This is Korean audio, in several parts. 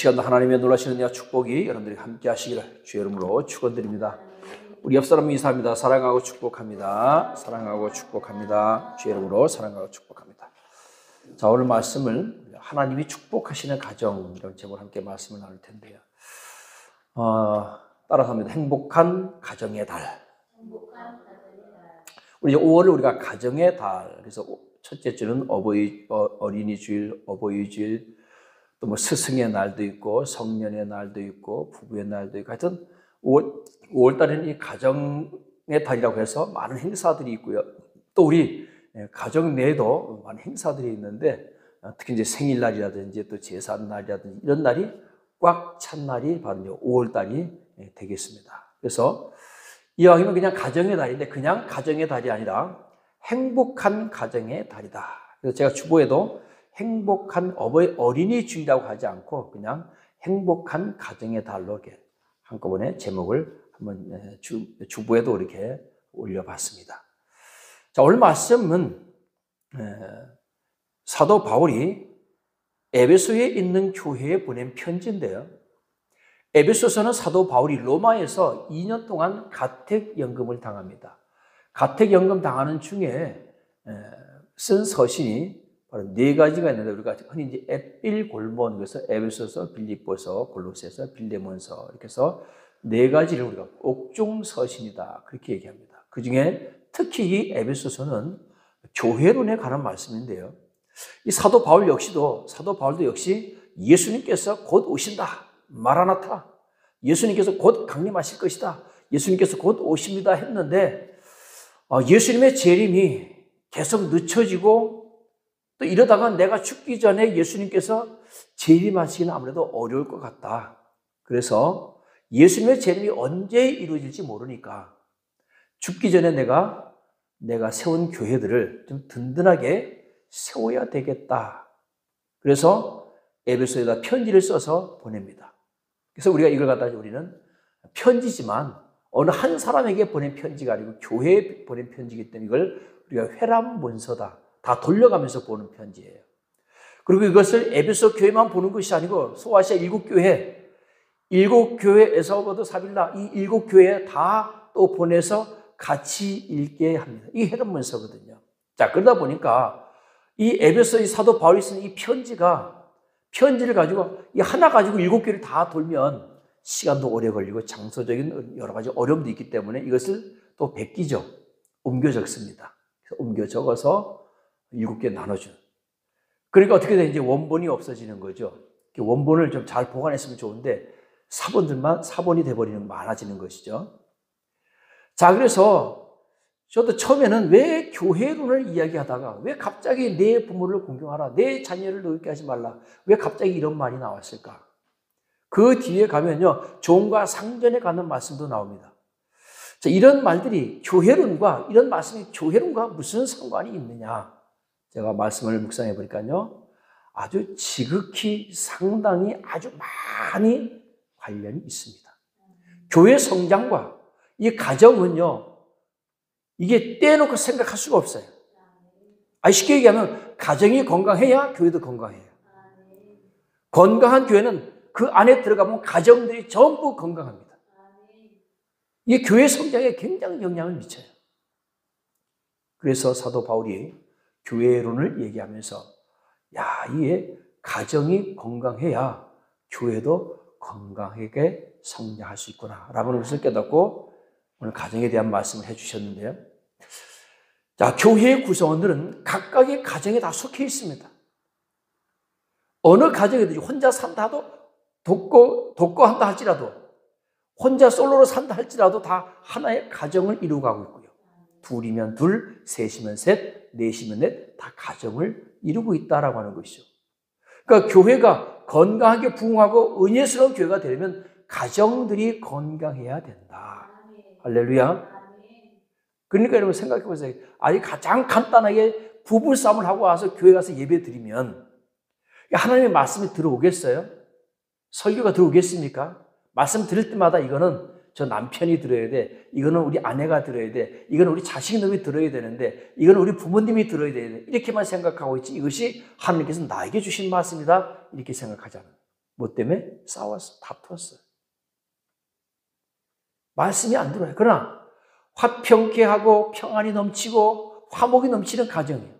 시간도 하나님의 놀라시는 은혜와 축복이 여러분들이 함께 하시기를 주의 이름으로 축원드립니다. 우리 옆 사람 인사합니다. 사랑하고 축복합니다. 사랑하고 축복합니다. 주의 이름으로 사랑하고 축복합니다. 자, 오늘 말씀을 하나님이 축복하시는 가정, 이런 제목으로 함께 말씀을 나눌 텐데요. 따라서 합니다. 행복한 가정의 달. 우리 5월을 우리가 가정의 달, 그래서 첫째 주는 어린이 주일, 어버이 주일, 또 뭐 스승의 날도 있고 성년의 날도 있고 부부의 날도 있고, 하여튼 5월 달에는 이 가정의 달이라고 해서 많은 행사들이 있고요. 또 우리 가정 내에도 많은 행사들이 있는데, 특히 이제 생일날이라든지 또 제삿날이라든지 이런 날이 꽉 찬 날이 바로 5월 달이 되겠습니다. 그래서 이왕이면 그냥 가정의 달인데, 그냥 가정의 달이 아니라 행복한 가정의 달이다. 그래서 제가 주보에도 행복한 어린이 주일이라고 하지 않고 그냥 행복한 가정의 달로 이렇게 한꺼번에 제목을 한번 주보에도 이렇게 올려봤습니다. 자, 오늘 말씀은 사도 바울이 에베소에 있는 교회에 보낸 편지인데요. 에베소서는 사도 바울이 로마에서 2년 동안 가택연금을 당합니다. 가택연금 당하는 중에 쓴 서신이 바로 4가지가 있는데, 우리가 흔히 이제 에필골몬, 그래서 에베소서, 빌립보서, 골로새서, 빌레몬서, 이렇게 해서 4가지를 우리가 옥중 서신이다, 그렇게 얘기합니다. 그 중에 특히 이 에베소서는 교회론에 관한 말씀인데요. 이 사도 바울도 역시 예수님께서 곧 오신다, 마라나타, 예수님께서 곧 강림하실 것이다, 예수님께서 곧 오십니다 했는데, 예수님의 재림이 계속 늦춰지고, 또 이러다가 내가 죽기 전에 예수님께서 재림하시기는 아무래도 어려울 것 같다. 그래서 예수님의 재림이 언제 이루어질지 모르니까 죽기 전에 내가 세운 교회들을 좀 든든하게 세워야 되겠다. 그래서 에베소에다 편지를 써서 보냅니다. 그래서 우리가 이걸 갖다가 우리는 편지지만 어느 한 사람에게 보낸 편지가 아니고 교회에 보낸 편지이기 때문에 이걸 우리가 회람문서다, 다 돌려가면서 보는 편지예요. 그리고 이것을 에베소 교회만 보는 것이 아니고 소아시아 7교회, 7교회 에서버드 사빌라, 이 7교회에 다 또 보내서 같이 읽게 합니다. 이 회람문서거든요. 자, 그러다 보니까 이 에베소의 사도 바울이 쓴 이 편지를 가지고 이 하나 가지고 7교회를 다 돌면 시간도 오래 걸리고 장소적인 여러 가지 어려움도 있기 때문에 이것을 또 베끼죠. 옮겨 적습니다. 옮겨 적어서 7개 나눠준. 그러니까 어떻게 되는지 원본이 없어지는 거죠. 원본을 좀 잘 보관했으면 좋은데 사본이 돼버리는, 많아지는 것이죠. 자, 그래서 저도 처음에는 왜 교회론을 이야기하다가 왜 갑자기 내 부모를 공경하라, 내 자녀를 노엽게 하지 말라, 왜 갑자기 이런 말이 나왔을까? 그 뒤에 가면요, 종과 상전에 관한 말씀도 나옵니다. 자, 이런 말들이 이런 말씀이 교회론과 무슨 상관이 있느냐? 제가 말씀을 묵상해 보니까요, 아주 지극히 상당히 아주 많이 관련이 있습니다. 교회 성장과 이 가정은요, 이게 떼놓고 생각할 수가 없어요. 쉽게 얘기하면 가정이 건강해야 교회도 건강해요. 건강한 교회는 그 안에 들어가면 가정들이 전부 건강합니다. 이게 교회 성장에 굉장히 영향을 미쳐요. 그래서 사도 바울이 교회론을 얘기하면서 이게 가정이 건강해야 교회도 건강하게 성장할 수 있구나 라는 것을 깨닫고 오늘 가정에 대한 말씀을 해주셨는데요. 자, 교회의 구성원들은 각각의 가정에 다 속해 있습니다. 어느 가정에든지 혼자 산다 하도 독거한다 할지라도, 혼자 솔로로 산다 할지라도 다 하나의 가정을 이루고 가고 있고요. 둘이면 둘, 셋이면 셋, 넷이면 넷, 다 가정을 이루고 있다라고 하는 것이죠. 그러니까 교회가 건강하게 부흥하고 은혜스러운 교회가 되려면 가정들이 건강해야 된다. 할렐루야. 그러니까 여러분 생각해 보세요. 가장 간단하게 부부싸움을 하고 와서 교회 가서 예배 드리면 하나님의 말씀이 들어오겠어요? 설교가 들어오겠습니까? 말씀 들을 때마다 이거는 저 남편이 들어야 돼, 이거는 우리 아내가 들어야 돼, 이거는 우리 자식놈이 들어야 되는데, 이거는 우리 부모님이 들어야 돼, 이렇게만 생각하고 있지, 이것이 하나님께서 나에게 주신 말씀이다, 이렇게 생각하잖아요. 뭐 때문에? 싸웠어. 다투었어요. 말씀이 안 들어요. 그러나 화평케하고 평안이 넘치고 화목이 넘치는 가정이에요.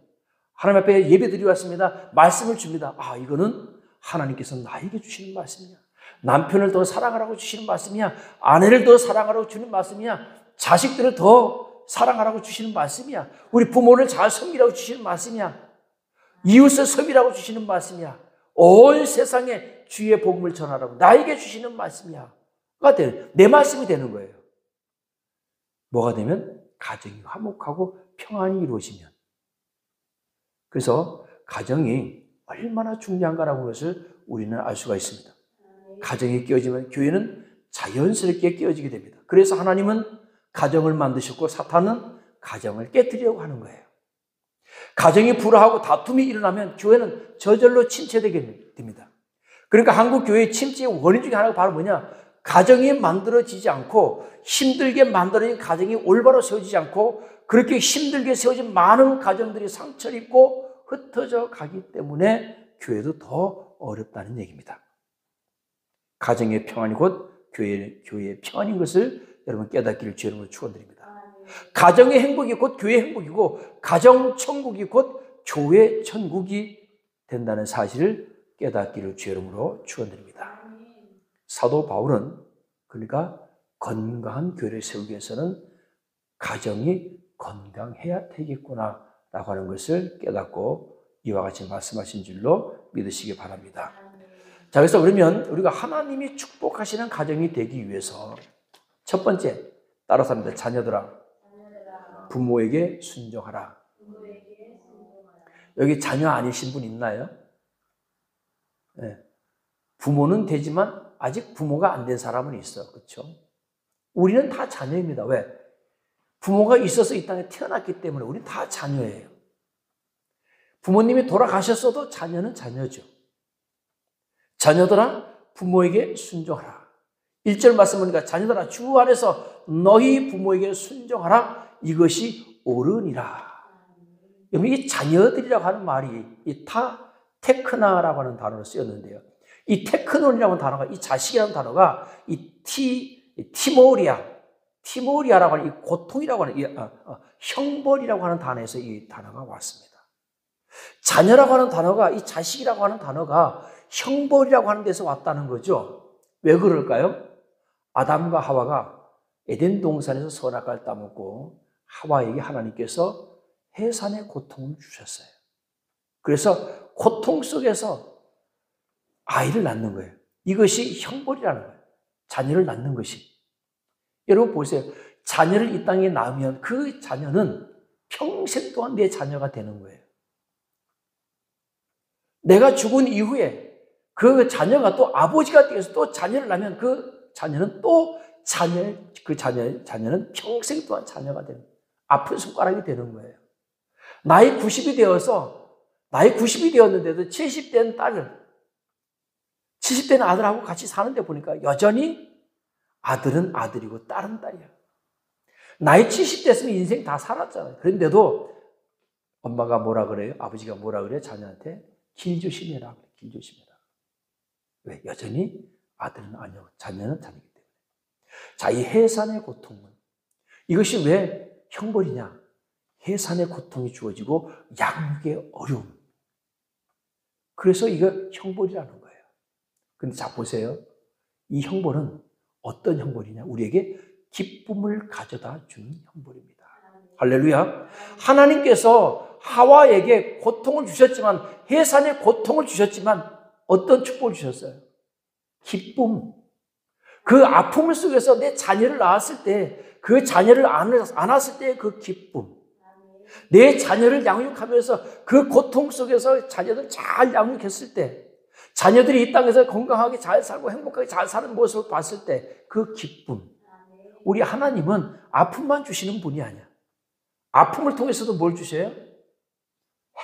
하나님 앞에 예배 드리왔습니다. 말씀을 줍니다. 아, 이거는 하나님께서 나에게 주시는 말씀이야. 남편을 더 사랑하라고 주시는 말씀이야. 아내를 더 사랑하라고 주는 말씀이야. 자식들을 더 사랑하라고 주시는 말씀이야. 우리 부모를 잘 섬기라고 주시는 말씀이야. 이웃을 섬기라고 주시는 말씀이야. 온 세상에 주의 복음을 전하라고 나에게 주시는 말씀이야. 내 말씀이 되는 거예요. 뭐가 되면? 가정이 화목하고 평안이 이루어지면. 그래서 가정이 얼마나 중요한가라고 하는 것을 우리는 알 수가 있습니다. 가정이 깨어지면 교회는 자연스럽게 깨어지게 됩니다. 그래서 하나님은 가정을 만드셨고 사탄은 가정을 깨뜨리려고 하는 거예요. 가정이 불화하고 다툼이 일어나면 교회는 저절로 침체되게 됩니다. 그러니까 한국 교회의 침체의 원인 중에 하나가 바로 뭐냐? 가정이 만들어지지 않고 힘들게 만들어진 가정이 올바로 세워지지 않고 그렇게 힘들게 세워진 많은 가정들이 상처를 입고 흩어져 가기 때문에 교회도 더 어렵다는 얘기입니다. 가정의 평안이 곧 교회의 평안인 것을 여러분 깨닫기를 주의 이름으로 축원드립니다. 가정의 행복이 곧 교회의 행복이고 가정 천국이 곧 교회 천국이 된다는 사실을 깨닫기를 주의 이름으로 축원드립니다. 사도 바울은 그러니까 건강한 교회를 세우기 위해서는 가정이 건강해야 되겠구나 라고 하는 것을 깨닫고 이와 같이 말씀하신 줄로 믿으시기 바랍니다. 자, 그래서 그러면 우리가 하나님이 축복하시는 가정이 되기 위해서 첫 번째 따라서 합니다. 자녀들아 부모에게 순종하라. 여기 자녀 아니신 분 있나요? 네. 부모는 되지만 아직 부모가 안 된 사람은 있어. 그렇죠? 우리는 다 자녀입니다. 왜? 부모가 있어서 이 땅에 태어났기 때문에 우리는 다 자녀예요. 부모님이 돌아가셨어도 자녀는 자녀죠. 자녀들아 부모에게 순종하라. 1절 말씀 보니까 자녀들아 주 안에서 너희 부모에게 순종하라. 이것이 옳으니라. 여러분 이 자녀들이라고 하는 말이 이 테크나라고 하는 단어로 쓰였는데요. 이 테크논이라고 하는 단어가 이 자식이라는 단어가 이 티모리아라고 하는 이 고통이라고 하는 이 형벌이라고 하는 단어에서 이 단어가 왔습니다. 자녀라고 하는 단어가 이 자식이라고 하는 단어가 형벌이라고 하는 데서 왔다는 거죠. 왜 그럴까요? 아담과 하와가 에덴 동산에서 선악과를 따먹고 하와에게 하나님께서 해산의 고통을 주셨어요. 그래서 고통 속에서 아이를 낳는 거예요. 이것이 형벌이라는 거예요. 자녀를 낳는 것이. 여러분 보세요. 자녀를 이 땅에 낳으면 그 자녀는 평생 동안 내 자녀가 되는 거예요. 내가 죽은 이후에 그 자녀가 또 아버지가 되어서 또 자녀를 낳으면 그 자녀는 또 자녀는 평생 동안 자녀가 되는 거예요. 아픈 손가락이 되는 거예요. 나이 90이 되었는데도 70된 딸을 70대는 아들하고 같이 사는데 보니까 여전히 아들은 아들이고 딸은 딸이야. 나이 70 됐으면 인생 다 살았잖아요. 그런데도 엄마가 뭐라 그래요? 아버지가 뭐라 그래요? 자녀한테 길 조심해라. 길 조심해라. 왜? 여전히 아들은 아니고 자녀는 자녀이기 때문에. 자, 이 해산의 고통은 이것이 왜 형벌이냐? 해산의 고통이 주어지고 양육의 어려움. 그래서 이거 형벌이라는 거예요. 근데 자 보세요. 이 형벌은 어떤 형벌이냐? 우리에게 기쁨을 가져다 주는 형벌입니다. 할렐루야. 하나님께서 하와에게 고통을 주셨지만 해산의 고통을 주셨지만 어떤 축복을 주셨어요? 기쁨. 그 아픔 속에서 내 자녀를 낳았을 때 그 자녀를 안았을 때 그 기쁨. 내 자녀를 양육하면서 그 고통 속에서 자녀들 잘 양육했을 때 자녀들이 이 땅에서 건강하게 잘 살고 행복하게 잘 사는 모습을 봤을 때 그 기쁨. 우리 하나님은 아픔만 주시는 분이 아니야. 아픔을 통해서도 뭘 주셔요?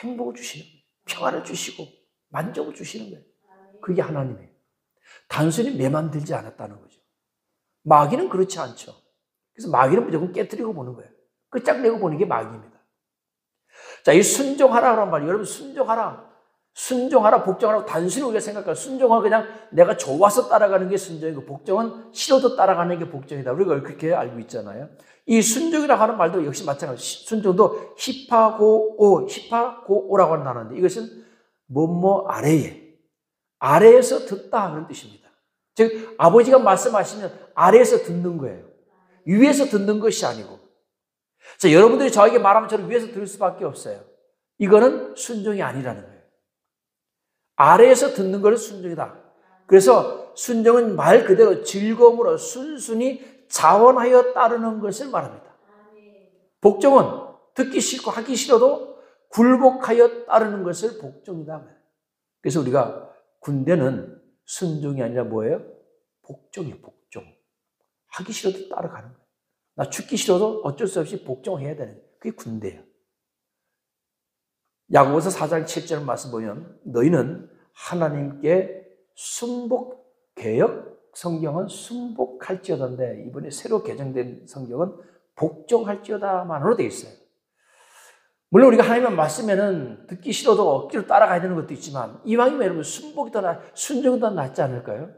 행복을 주시는 거예요. 평안을 주시고 만족을 주시는 거예요. 그게 하나님이에요. 단순히 매만 들지 않았다는 거죠. 마귀는 그렇지 않죠. 그래서 마귀는 무조건 깨뜨리고 보는 거예요. 끝장내고 보는 게 마귀입니다. 자, 이 순종하라라는 말, 여러분 순종하라. 순종하라, 복종하라고 단순히 우리가 생각하고 순종은 그냥 내가 좋아서 따라가는 게 순종이고 복종은 싫어도 따라가는 게 복종이다. 우리가 그렇게 알고 있잖아요. 이 순종이라고 하는 말도 역시 마찬가지. 순종도 히파고오라고 하는 단어인데 이것은 뭐뭐 아래에서 듣다 그런 뜻입니다. 즉 아버지가 말씀하시면 아래에서 듣는 거예요. 위에서 듣는 것이 아니고. 자, 여러분들이 저에게 말하면 저는 위에서 들을 수밖에 없어요. 이거는 순종이 아니라는 거예요. 아래에서 듣는 것은 순종이다. 그래서 순종은 말 그대로 즐거움으로 순순히 자원하여 따르는 것을 말합니다. 복종은 듣기 싫고 하기 싫어도 굴복하여 따르는 것을 복종이다. 그래서 우리가 군대는 순종이 아니라 뭐예요? 복종이에요. 복종. 하기 싫어도 따라가는 거예요. 나 죽기 싫어도 어쩔 수 없이 복종해야 되는 거예요. 그게 군대예요. 야고보서 4장 7절 말씀 보면 너희는 하나님께 개역 성경은 순복할지어다인데 이번에 새로 개정된 성경은 복종할지어다만으로 되어 있어요. 물론 우리가 하나님의 말씀에는 듣기 싫어도 억지로 따라가야 되는 것도 있지만 이왕이면 여러분 순종이 더 낫지 않을까요?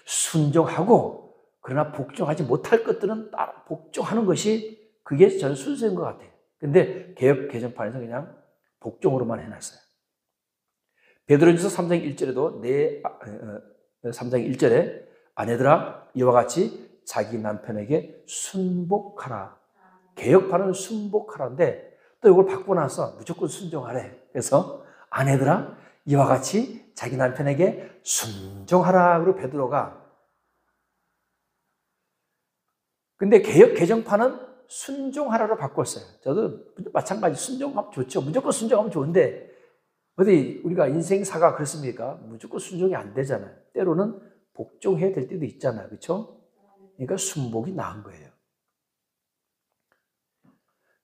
순종하고 그러나 복종하지 못할 것들은 복종하는 것이 그게 저는 순서인 것 같아요. 근데 개역 개정판에서 그냥 복종으로만 해놨어요. 베드로전서 3장 1절에도 3장 1절에 아내들아 이와 같이 자기 남편에게 순복하라. 개역판은 순복하라인데 또 이걸 바꾸고 나서 무조건 순종하래. 그래서 아내들아 이와 같이 자기 남편에게 순종하라. 그리고 베드로가 근데 개역 개정판은 순종하라로 바꿨어요. 저도 마찬가지 순종하면 좋죠. 무조건 순종하면 좋은데 어디 우리가 인생사가 그렇습니까? 무조건 순종이 안 되잖아요. 때로는 복종해야 될 때도 있잖아요. 그렇죠? 그러니까 순복이 나은 거예요.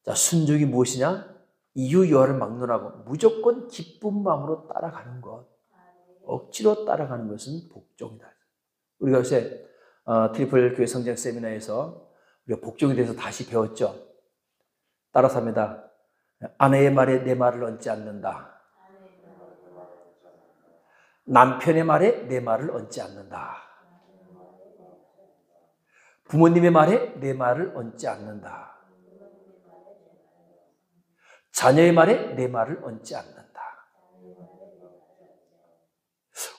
자, 순종이 무엇이냐? 이유 여하를 막론하고 무조건 기쁜 마음으로 따라가는 것. 억지로 따라가는 것은 복종이다. 우리가 요새 트리플 교회 성장 세미나에서 우리가 복종에 대해서 다시 배웠죠. 따라서 합니다. 아내의 말에 내 말을 얹지 않는다. 남편의 말에 내 말을 얹지 않는다. 부모님의 말에 내 말을 얹지 않는다. 자녀의 말에 내 말을 얹지 않는다.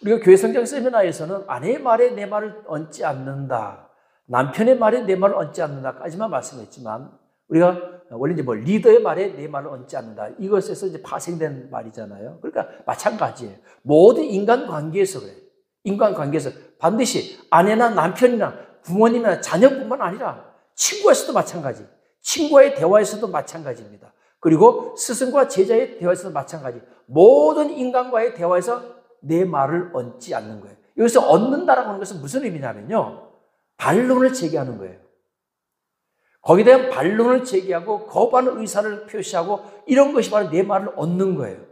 우리가 교회 성장 세미나에서는 아내의 말에 내 말을 얹지 않는다. 남편의 말에 내 말을 얹지 않는다까지만 말씀했지만 우리가 원래 이제 리더의 말에 내 말을 얹지 않는다. 이것에서 이제 파생된 말이잖아요. 그러니까 마찬가지예요. 모든 인간관계에서 그래요. 인간관계에서 반드시 아내나 남편이나 부모님이나 자녀뿐만 아니라 친구에서도 마찬가지. 친구와의 대화에서도 마찬가지입니다. 그리고 스승과 제자의 대화에서도 마찬가지. 모든 인간과의 대화에서 내 말을 얹지 않는 거예요. 여기서 얹는다라고 하는 것은 무슨 의미냐면요. 반론을 제기하는 거예요. 거기에 대한 반론을 제기하고 거부하는 의사를 표시하고 이런 것이 바로 내 말을 얹는 거예요.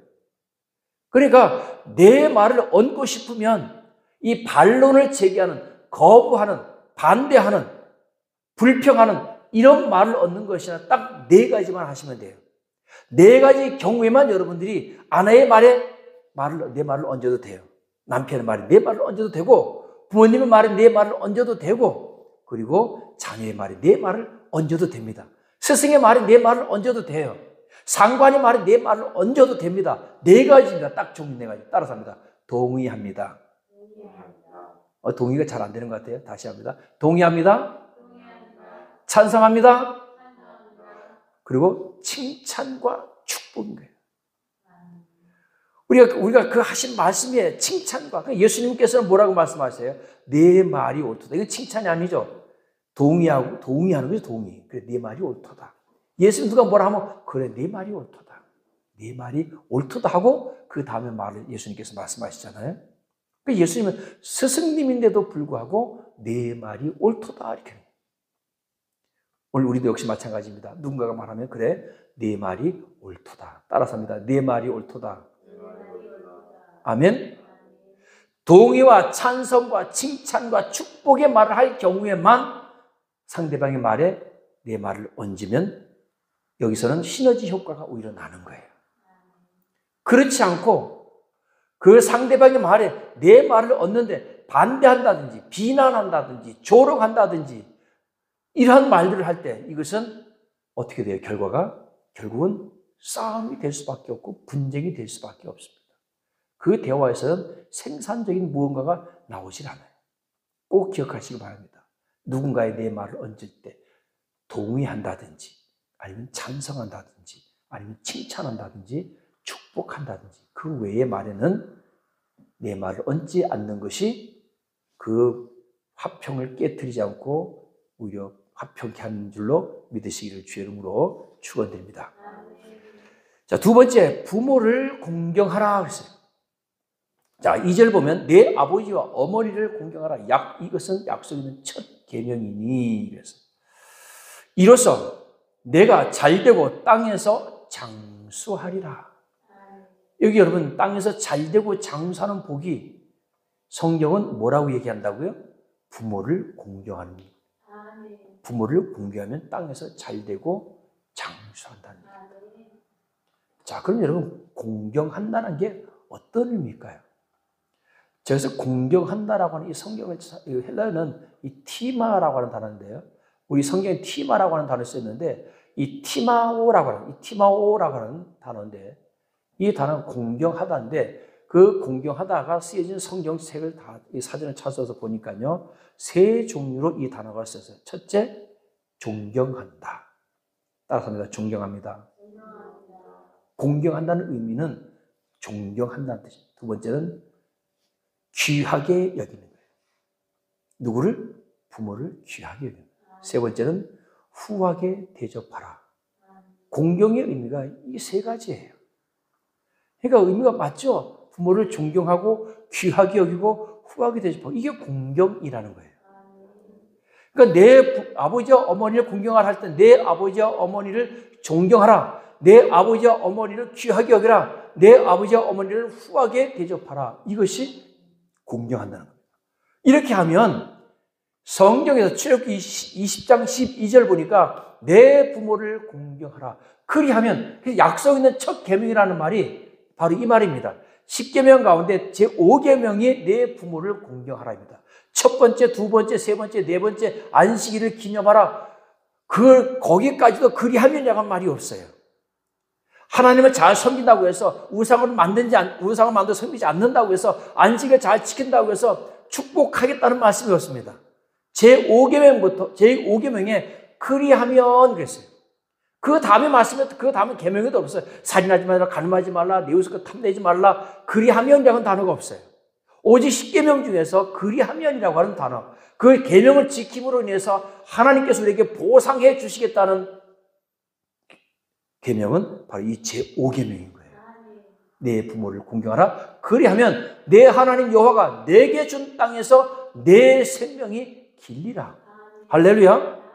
그러니까 내 말을 얹고 싶으면 이 반론을 제기하는, 거부하는, 반대하는, 불평하는 이런 말을 얹는 것이 아니라 딱 4가지만 하시면 돼요. 4가지 경우에만 여러분들이 아내의 말에 내 말을 얹어도 돼요. 남편의 말에 내 말을 얹어도 되고 부모님의 말에 내 말을 얹어도 되고 그리고 자녀의 말에 내 말을 얹어도 됩니다. 스승의 말에 내 말을 얹어도 돼요. 상관의 말에 내 말을 얹어도 됩니다. 4가지입니다. 딱 종류 4가지. 따라서 합니다. 동의합니다. 동의가 잘 안 되는 것 같아요. 다시 합니다. 동의합니다. 찬성합니다. 그리고 칭찬과 축복인 거예요. 우리가 그 하신 말씀에 칭찬과 예수님께서는 뭐라고 말씀하세요? 내 말이 옳도다. 이건 칭찬이 아니죠. 동의하는 거죠. 동의. 그래, 내 말이 옳도다. 예수님 누가 뭐라 하면 그래, 내 말이 옳도다. 내 말이 옳도다 하고 그 다음에 말을 예수님께서 말씀하시잖아요. 예수님은 스승님인데도 불구하고 내 말이 옳도다 이렇게. 오늘 우리도 역시 마찬가지입니다. 누군가가 말하면 그래, 내 말이 옳도다. 따라서 합니다. 내 말이 옳도다. 아멘. 동의와 찬성과 칭찬과 축복의 말을 할 경우에만 상대방의 말에 내 말을 얹으면 여기서는 시너지 효과가 오히려 나는 거예요. 그렇지 않고 그 상대방의 말에 내 말을 얻는데 반대한다든지 비난한다든지 조롱한다든지 이러한 말들을 할 때 이것은 어떻게 돼요? 결국은 싸움이 될 수밖에 없고 분쟁이 될 수밖에 없습니다. 그 대화에서는 생산적인 무언가가 나오질 않아요. 꼭 기억하시기 바랍니다. 누군가의 내 말을 얹을 때 동의한다든지 아니면 찬성한다든지 아니면 칭찬한다든지 축복한다든지 그 외의 말에는 내 말을 얹지 않는 것이 그 화평을 깨트리지 않고 오히려 화평케 하는 줄로 믿으시기를 주의 이름으로 축원드립니다. 자, 두 번째, 부모를 공경하라 그랬어요. 자, 2절 보면 내 아버지와 어머니를 공경하라. 이것은 약속 있는 첫 계명이니 그래서 이로써 내가 잘되고 땅에서 장수하리라. 여기 여러분 땅에서 잘되고 장수하는 복이 성경은 뭐라고 얘기한다고요? 부모를 공경하는 것. 부모를 공경하면 땅에서 잘되고 장수한다는 얘기입니다. 자, 그럼 여러분 공경한다는 게 어떤 의미일까요? 그래서 공경한다라고 하는 이 성경을 헬라어는 이 티마라고 하는 단어인데요. 우리 성경에 티마라고 하는 단어를 썼는데 이 티마오라고 하는 단어인데 이 단어는 공경하다인데 그 공경하다가 쓰여진 성경책을 다 이 사전을 찾아서 보니까요. 세 종류로 이 단어가 쓰여서 첫째, 존경한다. 따라서 합니다. 존경합니다. 공경한다는 의미는 존경한다는 뜻입니다. 두 번째는 귀하게 여기는 거예요. 누구를? 부모를 귀하게 여기는 거예요. 세 번째는 후하게 대접하라. 공경의 의미가 이 세 가지예요. 그러니까 의미가 맞죠? 부모를 존경하고 귀하게 여기고 후하게 대접하고 이게 공경이라는 거예요. 그러니까 내 아버지와 어머니를 공경하라 할 때 내 아버지와 어머니를 존경하라. 내 아버지와 어머니를 귀하게 여기라. 내 아버지와 어머니를 후하게 대접하라. 이것이 공경한다는 겁니다. 이렇게 하면 성경에서 출애굽기 20장 12절 보니까 내 부모를 공경하라. 그리하면 약속 있는 첫 계명이라는 말이 바로 이 말입니다. 10계명 가운데 제5계명이 내 부모를 공경하라입니다. 첫 번째, 두 번째, 세 번째, 네 번째 안식일을 기념하라. 거기까지도 그리하면이라는 말이 없어요. 하나님을 잘 섬긴다고 해서 우상을 만들어 섬기지 않는다고 해서 안식을 잘 지킨다고 해서 축복하겠다는 말씀이 없습니다. 제5계명에 그리하면 그랬어요. 그 다음에 말씀에 그 다음에 계명에도 없어요. 살인하지 말라, 간음하지 말라, 내 이웃을 탐내지 말라. 그리하면이라는 단어가 없어요. 오직 10계명 중에서 그리하면이라고 하는 단어, 그 계명을 지킴으로 인해서 하나님께서 우리에게 보상해 주시겠다는 계명은 바로 이 제5계명인 거예요. 내 부모를 공경하라. 그리하면 내 하나님 여호와가 내게 준 땅에서 내 생명이 길리라. 할렐루야.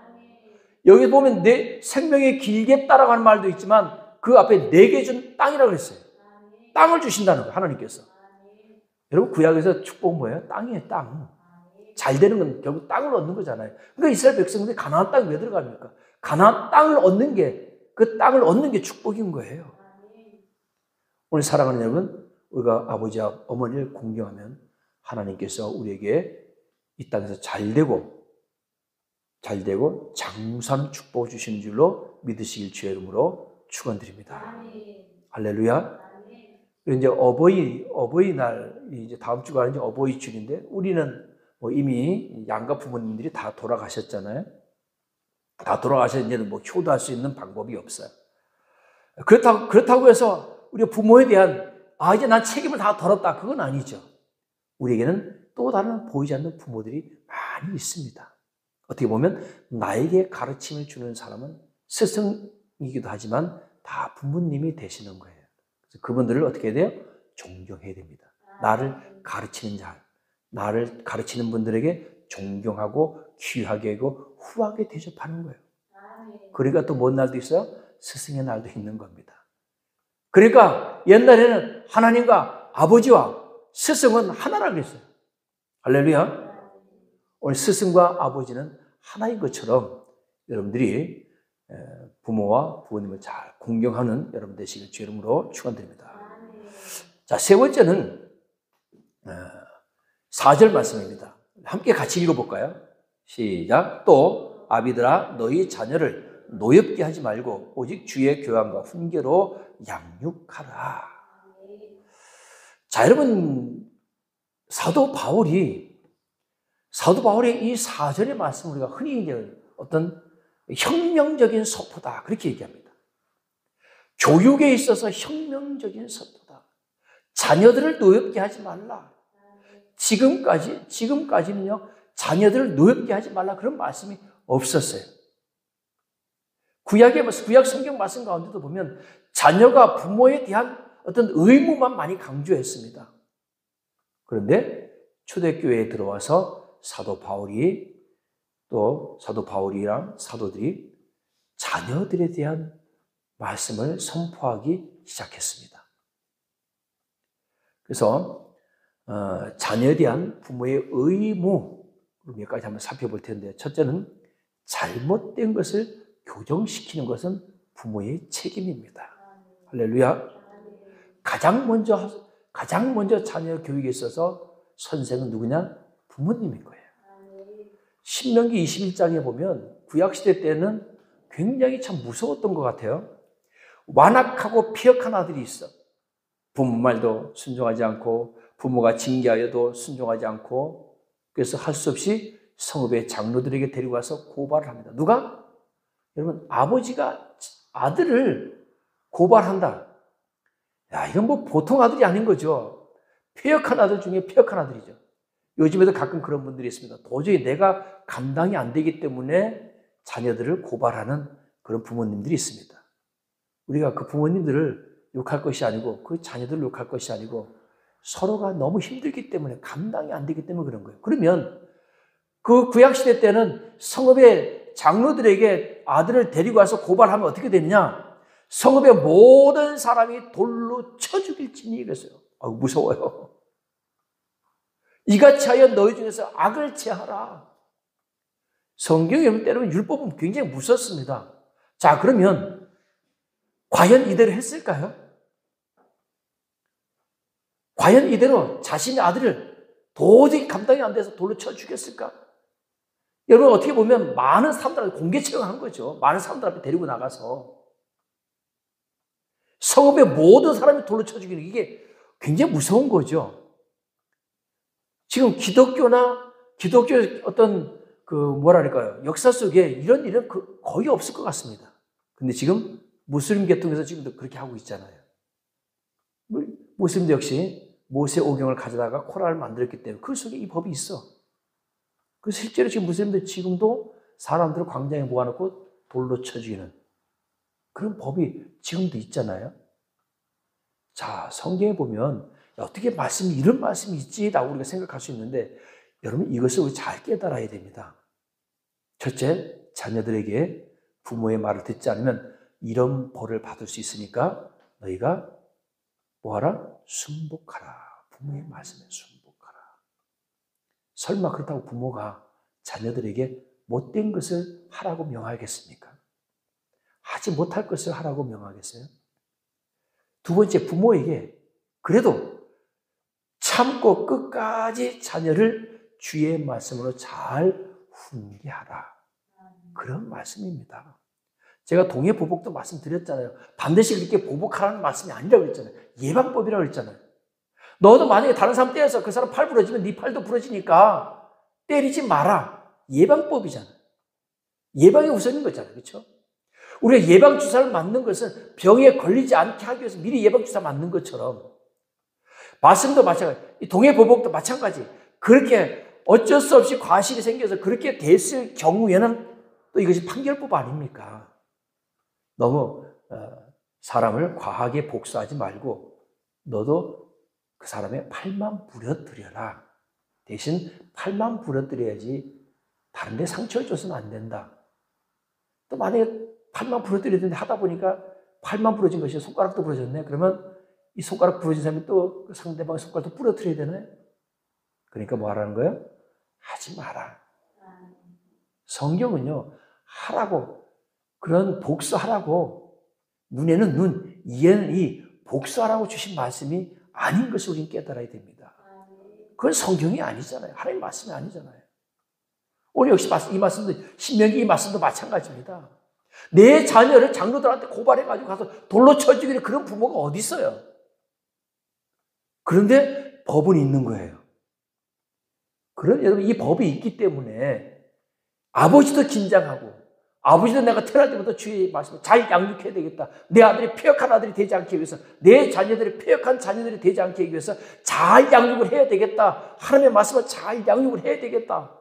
여기 보면 내 생명이 길겠다라고 하는 말도 있지만 그 앞에 내게 준 땅이라고 했어요. 땅을 주신다는 거예요. 하나님께서. 여러분 구약에서 축복은 뭐예요? 땅이에요. 땅. 잘 되는 건 결국 땅을 얻는 거잖아요. 그러니까 이스라엘 백성들이 가나안 땅에 왜 들어갑니까? 가나안 땅을 얻는 게 그 땅을 얻는 게 축복인 거예요. 오늘 사랑하는 여러분, 우리가 아버지와 어머니를 공경하면 하나님께서 우리에게 이 땅에서 잘되고 장수한 축복을 주시는 줄로 믿으시길 주의 이름으로 축원드립니다. 할렐루야. 이제 어버이날 이제 다음 주가 이제 어버이줄인데 우리는 뭐 이미 양가 부모님들이 다 돌아가셨잖아요. 다 돌아가셔서 이제는 뭐 효도할 수 있는 방법이 없어요. 그렇다고 해서 우리 부모에 대한 이제 난 책임을 다 덜었다. 그건 아니죠. 우리에게는 또 다른 보이지 않는 부모들이 많이 있습니다. 어떻게 보면 나에게 가르침을 주는 사람은 스승이기도 하지만 다 부모님이 되시는 거예요. 그래서 그분들을 어떻게 해야 돼요? 존경해야 됩니다. 나를 가르치는 자, 나를 가르치는 분들에게 존경하고 귀하게 하고 후하게 대접하는 거예요. 그러니까 또 뭔 날도 있어요? 스승의 날도 있는 겁니다. 그러니까 옛날에는 하나님과 아버지와 스승은 하나라고 했어요. 할렐루야. 오늘 스승과 아버지는 하나인 것처럼 여러분들이 부모와 부모님을 잘 공경하는 여러분 되시길 주의 이름으로 축원드립니다. 자, 세 번째는 4절 말씀입니다. 함께 같이 읽어볼까요? 시작. 또 아비들아 너희 자녀를 노엽게 하지 말고 오직 주의 교양과 훈계로 양육하라. 자, 여러분, 사도 바울의 이 4절의 말씀을 우리가 흔히 이제 어떤 혁명적인 서포다 그렇게 얘기합니다. 교육에 있어서 혁명적인 서포다. 자녀들을 노엽게 하지 말라. 지금까지는요, 자녀들을 노엽게 하지 말라 그런 말씀이 없었어요. 구약 성경 말씀 가운데도 보면 자녀가 부모에 대한 어떤 의무만 많이 강조했습니다. 그런데 초대교회에 들어와서 사도 바울이랑 사도들이 자녀들에 대한 말씀을 선포하기 시작했습니다. 그래서 자녀에 대한 부모의 의무 몇 가지 한번 살펴볼 텐데, 첫째는 잘못된 것을 교정시키는 것은 부모의 책임입니다. 할렐루야. 가장 먼저 자녀 교육에 있어서 선생은 누구냐? 부모님인 거예요. 신명기 21장에 보면 구약시대 때는 굉장히 참 무서웠던 것 같아요. 완악하고 피역한 아들이 있어. 부모 말도 순종하지 않고 부모가 징계하여도 순종하지 않고, 그래서 할 수 없이 성읍의 장로들에게 데리고 와서 고발을 합니다. 누가? 여러분, 아버지가 아들을 고발한다. 야, 이건 뭐 보통 아들이 아닌 거죠. 폐역한 아들 중에 폐역한 아들이죠. 요즘에도 가끔 그런 분들이 있습니다. 도저히 내가 감당이 안 되기 때문에 자녀들을 고발하는 그런 부모님들이 있습니다. 우리가 그 부모님들을 욕할 것이 아니고 그 자녀들을 욕할 것이 아니고 서로가 너무 힘들기 때문에 감당이 안 되기 때문에 그런 거예요. 그러면 그 구약시대 때는 성읍의 장로들에게 아들을 데리고 와서 고발하면 어떻게 되느냐? 성읍의 모든 사람이 돌로 쳐 죽일지니 그랬어요. 무서워요. 이같이 하여 너희 중에서 악을 제하라. 성경에 보면 때로는 율법은 굉장히 무섭습니다. 자, 그러면 과연 이대로 했을까요? 과연 이대로 자신의 아들을 도저히 감당이 안 돼서 돌로 쳐 죽였을까? 여러분, 어떻게 보면 많은 사람들한테 공개 처형한 거죠. 많은 사람들 앞에 데리고 나가서 성읍의 모든 사람이 돌로 쳐 죽이는, 이게 굉장히 무서운 거죠. 지금 기독교의 어떤 역사 속에 이런 일은 거의 없을 것 같습니다. 근데 지금 무슬림 계통에서 지금도 그렇게 하고 있잖아요. 무슬림도 역시 모세 오경을 가져다가 코란을 만들었기 때문에 그 속에 이 법이 있어. 그래서 실제로 지금 무슬림들 지금도 사람들을 광장에 모아놓고 돌로 쳐 죽이는 그런 법이 지금도 있잖아요. 자, 성경에 보면 어떻게 이런 말씀이 있지라고 우리가 생각할 수 있는데, 여러분, 이것을 우리 잘 깨달아야 됩니다. 첫째, 자녀들에게 부모의 말을 듣지 않으면 이런 벌을 받을 수 있으니까 너희가 뭐하라? 순복하라. 부모의 말씀에 순복하라. 설마 그렇다고 부모가 자녀들에게 못된 것을 하라고 명하겠습니까? 하지 못할 것을 하라고 명하겠어요? 두 번째, 부모에게 그래도 참고 끝까지 자녀를 주의 말씀으로 잘 훈계하라. 그런 말씀입니다. 제가 동해 보복도 말씀드렸잖아요. 반드시 그렇게 보복하라는 말씀이 아니라고 했잖아요. 예방법이라고 했잖아요. 너도 만약에 다른 사람 때려서 그 사람 팔 부러지면 네 팔도 부러지니까 때리지 마라. 예방법이잖아요. 예방이 우선인 거잖아요. 그렇죠? 우리가 예방주사를 맞는 것은 병에 걸리지 않게 하기 위해서 미리 예방주사 맞는 것처럼, 말씀도 마찬가지, 동해 보복도 마찬가지. 그렇게 어쩔 수 없이 과실이 생겨서 그렇게 됐을 경우에는 또 이것이 판결법 아닙니까? 너무 사람을 과하게 복수하지 말고 너도 그 사람의 팔만 부려뜨려라. 대신 팔만 부려뜨려야지 다른 데 상처를 줘서는 안 된다. 또 만약에 팔만 부러뜨리는데 하다 보니까 팔만 부러진 것이 손가락도 부러졌네. 그러면 이 손가락 부러진 사람이 또 상대방의 손가락도 부러뜨려야 되네. 그러니까 뭐 하라는 거예요? 하지 마라. 성경은요, 하라고, 그런 복수하라고, 눈에는 눈, 이에는 이 복수하라고 주신 말씀이 아닌 것을 우리는 깨달아야 됩니다. 그건 성경이 아니잖아요. 하나님 말씀이 아니잖아요. 오늘 역시 이 말씀도, 신명기 이 말씀도 마찬가지입니다. 내 자녀를 장로들한테 고발해가지고 가서 돌로 쳐 죽이는 그런 부모가 어디 있어요? 그런데 법은 있는 거예요. 그런 여러분, 이 법이 있기 때문에 아버지도 긴장하고, 아버지도 내가 태어날 때부터 주의 말씀을 잘 양육해야 되겠다. 내 아들이 폐역한 아들이 되지 않기 위해서, 내 자녀들이 폐역한 자녀들이 되지 않기 위해서 잘 양육을 해야 되겠다. 하나님의 말씀을 잘 양육을 해야 되겠다.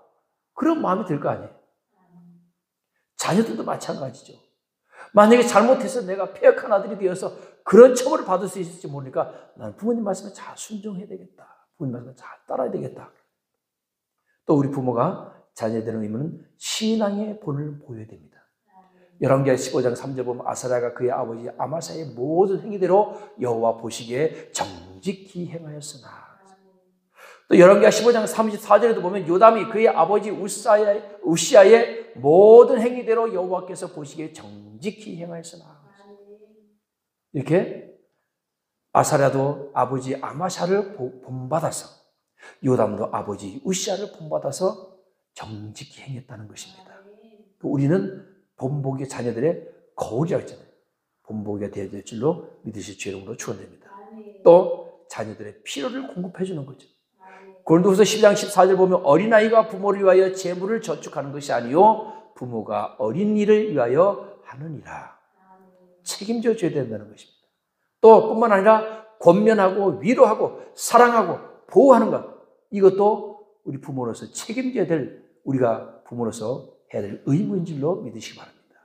그런 마음이 들 거 아니에요. 자녀들도 마찬가지죠. 만약에 잘못해서 내가 폐역한 아들이 되어서 그런 처벌을 받을 수 있을지 모르니까 나는 부모님 말씀에 잘 순종해야 되겠다. 부모님 말씀에 잘 따라야 되겠다. 또 우리 부모가 자녀들의 의무는 신앙의 본을 보여야 됩니다. 열왕기하 15장 3절 보면 아사랴가 그의 아버지 아마사의 모든 행위대로 여호와 보시기에 정직히 행하였으나, 또 열왕기하 15장 34절에도 보면 요담이 그의 아버지 우시아의 모든 행위대로 여호와께서 보시기에 정직히 행하였으나, 이렇게 아사랴도 아버지 아마샤를 본받아서, 요담도 아버지 우시아를 본받아서 정직히 행했다는 것입니다. 우리는 본보기 자녀들의 거울이라고 했잖아요. 본보기가 되어야 될 줄로 믿으실 주 이름으로 축원드립니다. 또 자녀들의 필요를 공급해 주는 거죠. 고린도후서 12장 14절 보면 어린아이가 부모를 위하여 재물을 저축하는 것이 아니요 부모가 어린이를 위하여 하느니라. 책임져 줘야 된다는 것입니다. 또 뿐만 아니라 권면하고 위로하고 사랑하고 보호하는 것, 이것도 우리 부모로서 책임져야 될, 우리가 부모로서 해야 될 의무인 줄로 믿으시기 바랍니다.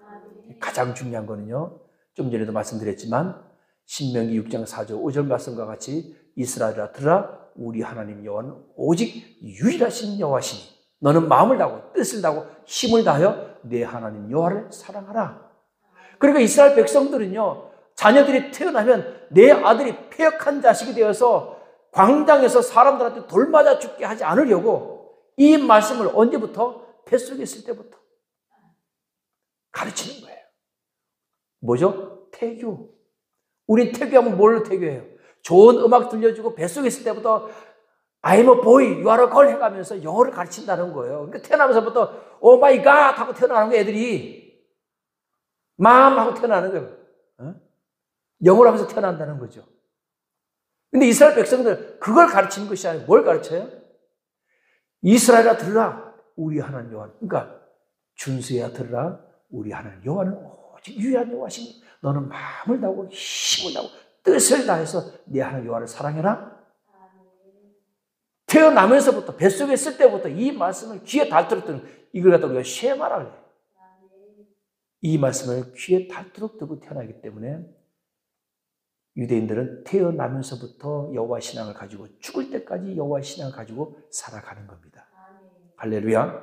가장 중요한 거는요, 좀 전에도 말씀드렸지만 신명기 6장 4절 5절 말씀과 같이 이스라엘아 들으라, 우리 하나님 여호와는 오직 유일하신 여호와시니 너는 마음을 다하고 뜻을 다하고 힘을 다하여 내 하나님 여호와를 사랑하라. 그러니까 이스라엘 백성들은요, 자녀들이 태어나면 내 아들이 폐역한 자식이 되어서 광장에서 사람들한테 돌 맞아 죽게 하지 않으려고 이 말씀을 언제부터? 뱃속에 있을 때부터 가르치는 거예요. 뭐죠? 태교. 우린 태교하면 뭘로 태교해요? 좋은 음악 들려주고 뱃속에 있을 때부터 I'm a boy, you are a girl 해가면서 영어를 가르친다는 거예요. 그러니까 태어나면서부터 Oh my God 하고 태어나는 거예요. 애들이 맘 하고 태어나는 거예요. 어? 영어를 하면서 태어난다는 거죠. 근데 이스라엘 백성들 그걸 가르치는 것이 아니고 뭘 가르쳐요? 이스라엘아 들으라, 우리 하나님 여호와는, 그러니까 준수야 들으라, 우리 하나님 여호와는 오직 유일한 여호와시니 너는 마음을 다하고 힘을 다하고 뜻을 다해서 내 하나님 여호와를 사랑해라. 태어나면서부터 뱃속에 있을 때부터 이 말씀을 귀에 닳도록 듣는, 이걸 갖다 우리가 쉐마라 그래요. 이 말씀을 귀에 닳도록 듣고 태어나기 때문에 유대인들은 태어나면서부터 여호와 신앙을 가지고 죽을 때까지 여호와 신앙을 가지고 살아가는 겁니다. 할렐루야.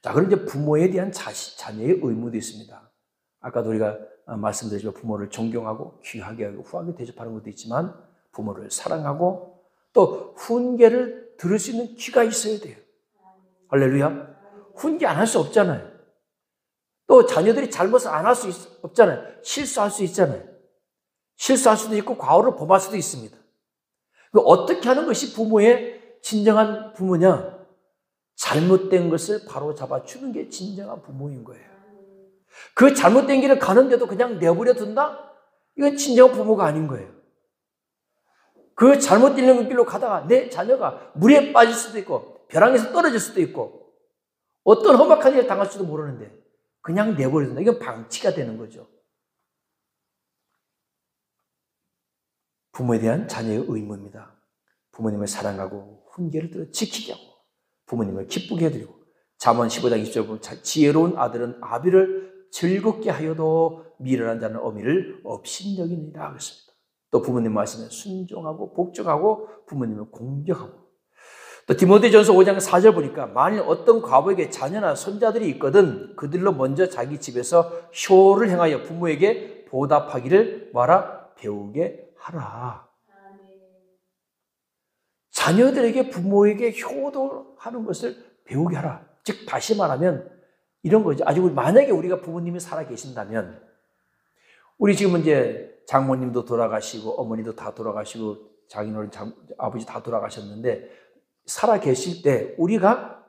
자, 그럼 이제 부모에 대한 자녀의 의무도 있습니다. 아까도 우리가 말씀드렸지만 부모를 존경하고 귀하게 하고 후하게 대접하는 것도 있지만 부모를 사랑하고 또 훈계를 들을 수 있는 귀가 있어야 돼요. 할렐루야. 훈계 안 할 수 없잖아요. 또 자녀들이 잘못을 안 할 수 없잖아요. 실수할 수 있잖아요. 실수할 수도 있고 과오를 범할 수도 있습니다. 어떻게 하는 것이 부모의 진정한 부모냐? 잘못된 것을 바로 잡아주는 게 진정한 부모인 거예요. 그 잘못된 길을 가는데도 그냥 내버려 둔다? 이건 진정한 부모가 아닌 거예요. 그 잘못된 길로 가다가 내 자녀가 물에 빠질 수도 있고 벼랑에서 떨어질 수도 있고 어떤 험악한 일을 당할 수도 모르는데 그냥 내버려 둔다. 이건 방치가 되는 거죠. 부모에 대한 자녀의 의무입니다. 부모님을 사랑하고 훈계를 들어 지키게 하고 부모님을 기쁘게 해드리고, 잠언 15장 20절 보면 지혜로운 아들은 아비를 즐겁게 하여도 미련한 자는 어미를 업신여기니라 그랬습니다. 또 부모님 말씀에 순종하고 복종하고 부모님을 공격하고, 또 디모데전서 5장 4절 보니까 만일 어떤 과부에게 자녀나 손자들이 있거든 그들로 먼저 자기 집에서 효를 행하여 부모에게 보답하기를 배우게 하라. 자녀들에게 부모에게 효도하는 것을 배우게 하라. 즉 다시 말하면 이런 거죠. 아직 만약에 우리가 부모님이 살아 계신다면, 우리 지금 이제 장모님도 돌아가시고 어머니도 다 돌아가시고 장인어른, 아버지 다 돌아가셨는데 살아 계실 때 우리가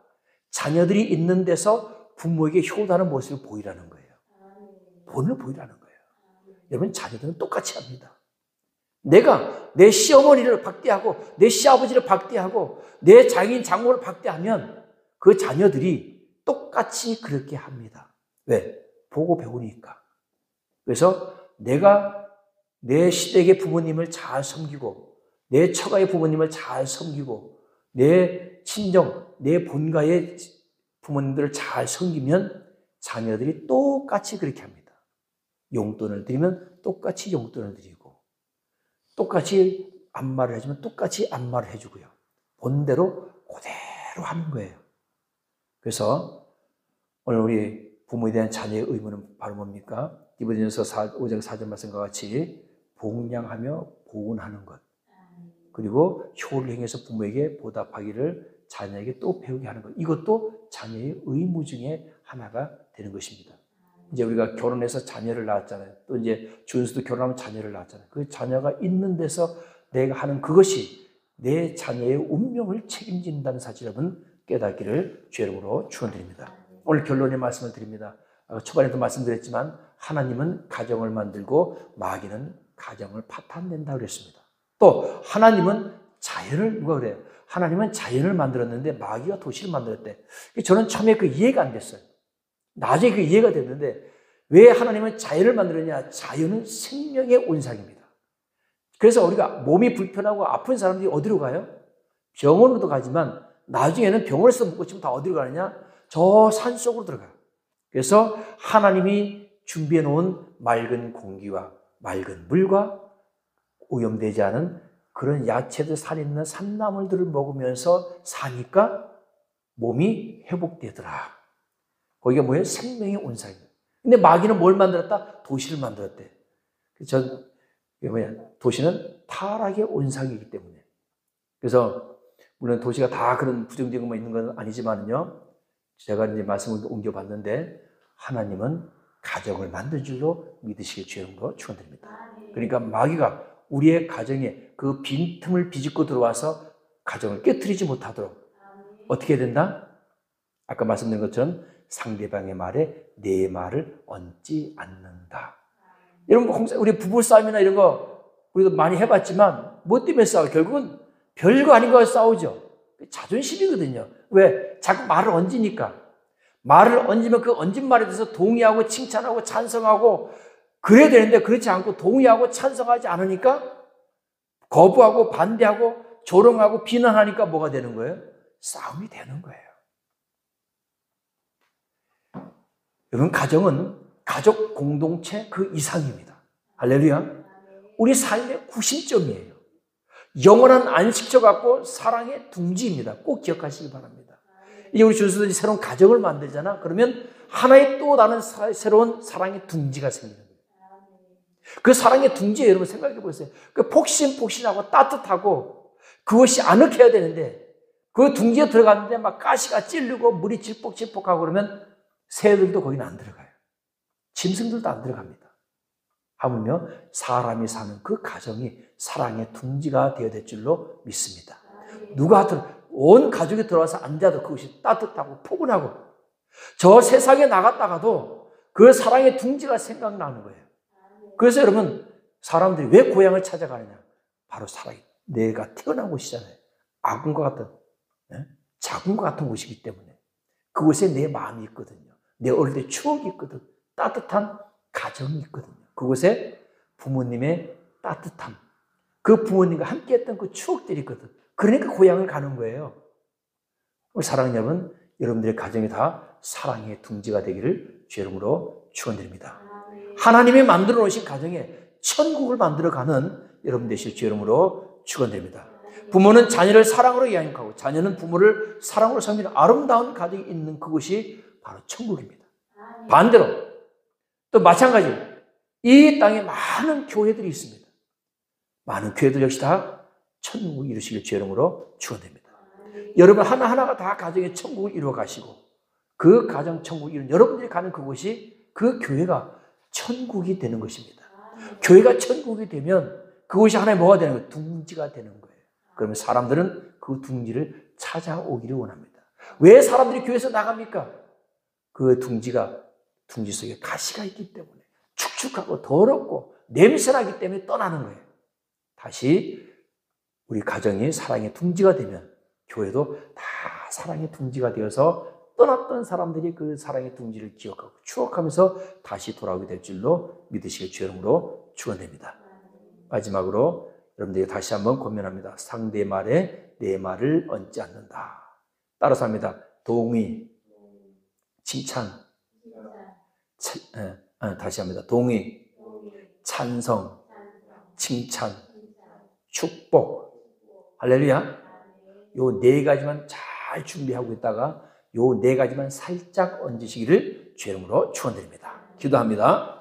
자녀들이 있는 데서 부모에게 효도하는 모습을 보이라는 거예요. 본을 보이라는 거예요. 여러분, 자녀들은 똑같이 합니다. 내가 내 시어머니를 박대하고 내 시아버지를 박대하고 내 장인 장모를 박대하면 그 자녀들이 똑같이 그렇게 합니다. 왜? 보고 배우니까. 그래서 내가 내 시댁의 부모님을 잘 섬기고 내 처가의 부모님을 잘 섬기고 내 친정, 내 본가의 부모님들을 잘 섬기면 자녀들이 똑같이 그렇게 합니다. 용돈을 드리면 똑같이 용돈을 드리고 똑같이 안마를 해주면 똑같이 안마를 해주고요. 본대로 그대로 하는 거예요. 그래서 오늘 우리 부모에 대한 자녀의 의무는 바로 뭡니까? 디모데전서 5장 4절 말씀과 같이 복양하며 보훈하는 것, 그리고 효를 행해서 부모에게 보답하기를 자녀에게 또 배우게 하는 것, 이것도 자녀의 의무 중에 하나가 되는 것입니다. 이제 우리가 결혼해서 자녀를 낳았잖아요. 또 이제 준수도 결혼하면 자녀를 낳았잖아요. 그 자녀가 있는 데서 내가 하는 그것이 내 자녀의 운명을 책임진다는 사실 여러분 깨닫기를 주의 이름으로 축원드립니다. 오늘 결론의 말씀을 드립니다. 초반에도 말씀드렸지만 하나님은 가정을 만들고 마귀는 가정을 파탄낸다 그랬습니다. 또 하나님은 자연을, 누가 그래요? 하나님은 자연을 만들었는데 마귀가 도시를 만들었대. 저는 처음에 그 이해가 안 됐어요. 나중에 그 이해가 됐는데 왜 하나님은 자연을 만들었냐? 자연은 생명의 온상입니다. 그래서 우리가 몸이 불편하고 아픈 사람들이 어디로 가요? 병원으로도 가지만 나중에는 병원에서 못 고치면 다 어디로 가느냐? 저 산속으로 들어가요. 그래서 하나님이 준비해 놓은 맑은 공기와 맑은 물과 오염되지 않은 그런 야채들 살 있는 산나물들을 먹으면서 사니까 몸이 회복되더라. 거기가 뭐예요? 생명의 온상이에요. 근데 마귀는 뭘 만들었다? 도시를 만들었대. 도시는 타락의 온상이기 때문에. 그래서 물론 도시가 다 그런 부정적인 것만 있는 건 아니지만요. 제가 이제 말씀을 옮겨봤는데 하나님은 가정을 만든 줄로 믿으시길 주의 거 축원드립니다. 그러니까 마귀가 우리의 가정에 그 빈틈을 비집고 들어와서 가정을 깨트리지 못하도록 어떻게 해야 된다? 아까 말씀드린 것처럼 상대방의 말에 내 말을 얹지 않는다. 여러분, 우리 부부싸움이나 이런 거 우리도 많이 해봤지만 뭐 때문에 싸워요? 결국은 별거 아닌 거 싸우죠. 자존심이거든요. 왜? 자꾸 말을 얹으니까. 말을 얹으면 그 얹은 말에 대해서 동의하고 칭찬하고 찬성하고 그래야 되는데 그렇지 않고 동의하고 찬성하지 않으니까 거부하고 반대하고 조롱하고 비난하니까 뭐가 되는 거예요? 싸움이 되는 거예요. 여러분, 가정은 가족 공동체 그 이상입니다. 할렐루야. 우리 삶의 구심점이에요. 영원한 안식처 갖고 사랑의 둥지입니다. 꼭 기억하시기 바랍니다. 이제 우리 준수들이 새로운 가정을 만들잖아. 그러면 하나의 또 다른 새로운 사랑의 둥지가 생기는 거예요. 그 사랑의 둥지에 여러분 생각해 보세요. 그 폭신폭신하고 따뜻하고 그것이 아늑해야 되는데 그 둥지에 들어갔는데 막 가시가 찔리고 물이 질퍽질퍽하고 그러면 새들도 거기는 안 들어가요. 짐승들도 안 들어갑니다. 하물며 사람이 사는 그 가정이 사랑의 둥지가 되어야 될 줄로 믿습니다. 누가 온 가족이 들어와서 앉아도 그것이 따뜻하고 포근하고 저 세상에 나갔다가도 그 사랑의 둥지가 생각나는 거예요. 그래서 여러분, 사람들이 왜 고향을 찾아가느냐? 바로 사랑이 내가 태어난 곳이잖아요. 아궁과 같은, 자궁과 같은 곳이기 때문에 그곳에 내 마음이 있거든요. 내 어릴 때 추억이 있거든. 따뜻한 가정이 있거든요. 그곳에 부모님의 따뜻함, 그 부모님과 함께 했던 그 추억들이 있거든. 그러니까 고향을 가는 거예요. 사랑하는 여러분, 여러분들의 가정이 다 사랑의 둥지가 되기를 주의 이름으로 축원드립니다. 하나님이 만들어 놓으신 가정에 천국을 만들어가는 여러분 되실 주의 이름으로 축원드립니다. 부모는 자녀를 사랑으로 양육하고 자녀는 부모를 사랑으로 섬기는 아름다운 가정이 있는 그곳이 바로 천국입니다. 반대로 또 마찬가지로 이 땅에 많은 교회들이 있습니다. 많은 교회들 역시 다 천국을 이루시길 주의 이름으로 축원드립니다. 여러분 하나하나가 다 가정의 천국을 이루어 가시고 그 가정 천국을 이룬 여러분들이 가는 그곳이 그 교회가 천국이 되는 것입니다. 교회가 천국이 되면 그것이 하나의 뭐가 되는 거예요? 둥지가 되는 거예요. 그러면 사람들은 그 둥지를 찾아오기를 원합니다. 왜 사람들이 교회에서 나갑니까? 그 둥지 속에 가시가 있기 때문에, 축축하고 더럽고 냄새나기 때문에 떠나는 거예요. 다시 우리 가정이 사랑의 둥지가 되면 교회도 다 사랑의 둥지가 되어서 떠났던 사람들이 그 사랑의 둥지를 기억하고 추억하면서 다시 돌아오게 될 줄로 믿으시길 주의 이름으로 축원드립니다. 마지막으로 여러분들이 다시 한번 권면합니다. 상대 말에 내 말을 얹지 않는다. 따라서 합니다. 동의, 칭찬, 다시 합니다. 동의, 찬성, 칭찬, 축복. 할렐루야. 요 네 가지만 잘 준비하고 있다가 요 네 가지만 살짝 얹으시기를 주의 이름으로 축원드립니다. 기도합니다.